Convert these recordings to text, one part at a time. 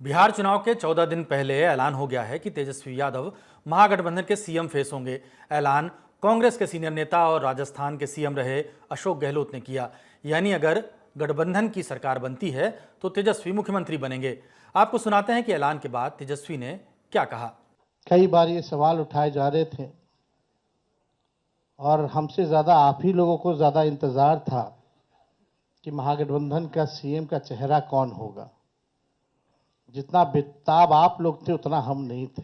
बिहार चुनाव के 14 दिन पहले ऐलान हो गया है कि तेजस्वी यादव महागठबंधन के सीएम फेस होंगे। ऐलान कांग्रेस के सीनियर नेता और राजस्थान के सीएम रहे अशोक गहलोत ने किया। यानी अगर गठबंधन की सरकार बनती है तो तेजस्वी मुख्यमंत्री बनेंगे। आपको सुनाते हैं कि ऐलान के बाद तेजस्वी ने क्या कहा। कई बार ये सवाल उठाए जा रहे थे और हमसे ज़्यादा आप ही लोगों को ज़्यादा इंतज़ार था कि महागठबंधन का सीएम का चेहरा कौन होगा। जितना बेताब आप लोग थे उतना हम नहीं थे।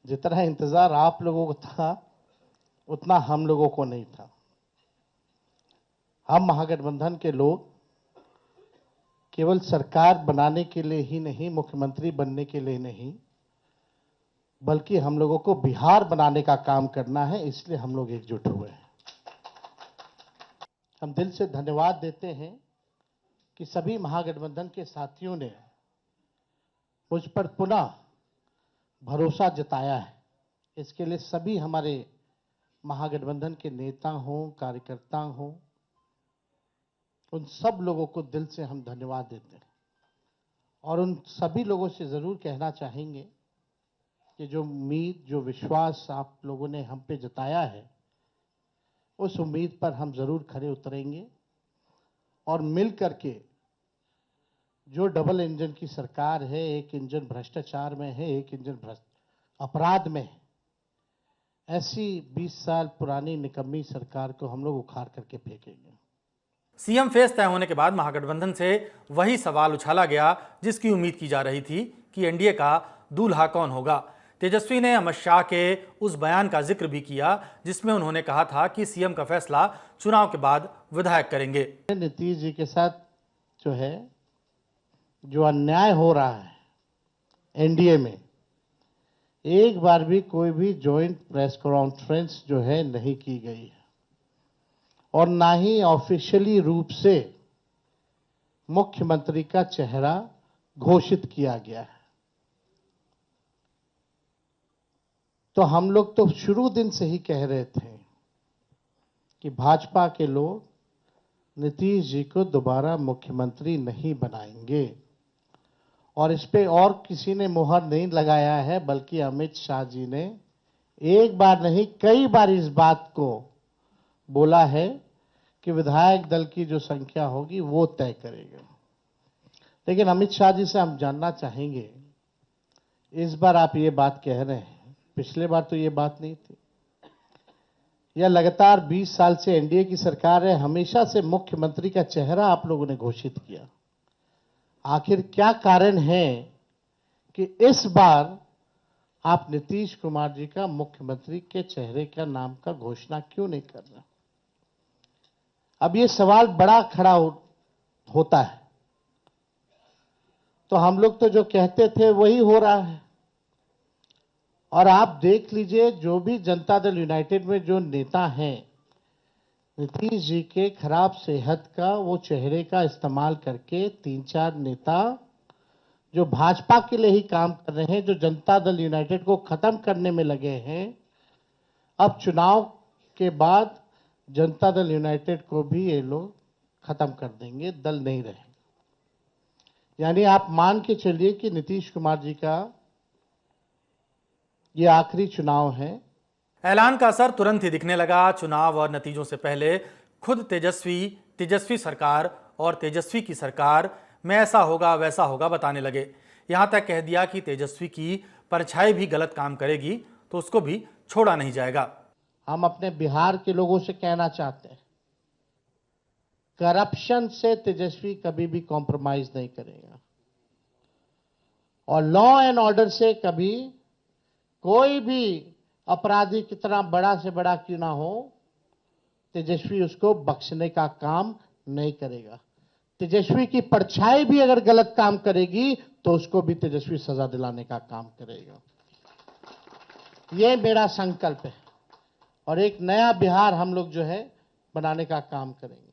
जितना इंतज़ार आप लोगों को था उतना हम लोगों को नहीं था। हम महागठबंधन के लोग केवल सरकार बनाने के लिए ही नहीं, मुख्यमंत्री बनने के लिए नहीं, बल्कि हम लोगों को बिहार बनाने का काम करना है, इसलिए हम लोग एकजुट हुए हैं। हम दिल से धन्यवाद देते हैं कि सभी महागठबंधन के साथियों ने मुझ पर पुनः भरोसा जताया है। इसके लिए सभी हमारे महागठबंधन के नेता हों, कार्यकर्ता हों, उन सब लोगों को दिल से हम धन्यवाद देते हैं और उन सभी लोगों से ज़रूर कहना चाहेंगे कि जो उम्मीद, जो विश्वास आप लोगों ने हम पे जताया है, उस उम्मीद पर हम ज़रूर खरे उतरेंगे और मिल करके जो डबल इंजन की सरकार है, एक इंजन भ्रष्टाचार में है, एक इंजन अपराध में है, ऐसी 20 साल पुरानी निकम्मी सरकार को हम लोग उखाड़ करके फेंकेंगे। सीएम फेस तय होने के बाद महागठबंधन से वही सवाल उछाला गया जिसकी उम्मीद की जा रही थी कि एनडीए का दूल्हा कौन होगा। तेजस्वी ने अमित शाह के उस बयान का जिक्र भी किया जिसमें उन्होंने कहा था कि सीएम का फैसला चुनाव के बाद विधायक करेंगे। नीतीश जी के साथ जो है, जो अन्याय हो रहा है एनडीए में, एक बार भी कोई भी जॉइंट प्रेस कॉन्फ्रेंस जो है नहीं की गई है और ना ही ऑफिशियली रूप से मुख्यमंत्री का चेहरा घोषित किया गया है। तो हम लोग तो शुरू दिन से ही कह रहे थे कि भाजपा के लोग नीतीश जी को दोबारा मुख्यमंत्री नहीं बनाएंगे और इस पे और किसी ने मुहर नहीं लगाया है, बल्कि अमित शाह जी ने एक बार नहीं कई बार इस बात को बोला है कि विधायक दल की जो संख्या होगी वो तय करेगा। लेकिन अमित शाह जी से हम जानना चाहेंगे, इस बार आप ये बात कह रहे हैं, पिछले बार तो ये बात नहीं थी। यह लगातार 20 साल से एनडीए की सरकार है, हमेशा से मुख्यमंत्री का चेहरा आप लोगों ने घोषित किया। आखिर क्या कारण है कि इस बार आप नीतीश कुमार जी का मुख्यमंत्री के चेहरे का नाम का घोषणा क्यों नहीं कर रहे? अब ये सवाल बड़ा खड़ा होता है। तो हम लोग तो जो कहते थे वही हो रहा है और आप देख लीजिए, जो भी जनता दल यूनाइटेड में जो नेता हैं, नीतीश जी के खराब सेहत का वो चेहरे का इस्तेमाल करके 3-4 नेता जो भाजपा के लिए ही काम कर रहे हैं, जो जनता दल यूनाइटेड को खत्म करने में लगे हैं, अब चुनाव के बाद जनता दल यूनाइटेड को भी ये लोग खत्म कर देंगे, दल नहीं रहेगा। यानी आप मान के चलिए कि नीतीश कुमार जी का ये आखिरी चुनाव है। ऐलान का असर तुरंत ही दिखने लगा। चुनाव और नतीजों से पहले खुद तेजस्वी सरकार और तेजस्वी की सरकार में ऐसा होगा वैसा होगा बताने लगे। यहां तक कह दिया कि तेजस्वी की परछाई भी गलत काम करेगी तो उसको भी छोड़ा नहीं जाएगा। हम अपने बिहार के लोगों से कहना चाहते हैं, करप्शन से तेजस्वी कभी भी कॉम्प्रोमाइज नहीं करेगा और लॉ एंड ऑर्डर से कभी कोई भी अपराधी कितना बड़ा से बड़ा क्यों ना हो, तेजस्वी उसको बख्शने का काम नहीं करेगा। तेजस्वी की परछाई भी अगर गलत काम करेगी तो उसको भी तेजस्वी सजा दिलाने का काम करेगा। यह मेरा संकल्प है और एक नया बिहार हम लोग जो है बनाने का काम करेंगे।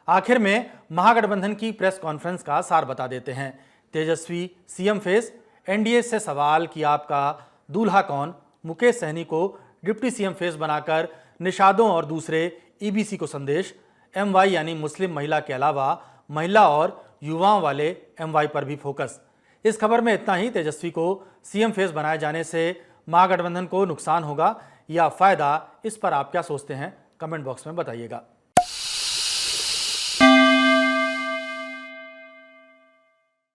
आखिर में महागठबंधन की प्रेस कॉन्फ्रेंस का सार बता देते हैं। तेजस्वी सीएम फेस, एनडीए से सवाल कि आपका दूल्हा कौन, मुकेश सहनी को डिप्टी सीएम फेस बनाकर निषादों और दूसरे ईबीसी को संदेश, एमवाई यानी मुस्लिम महिला के अलावा महिला और युवाओं वाले एमवाई पर भी फोकस। इस खबर में इतना ही। तेजस्वी को सीएम फेस बनाए जाने से महागठबंधन को नुकसान होगा या फायदा, इस पर आप क्या सोचते हैं, कमेंट बॉक्स में बताइएगा।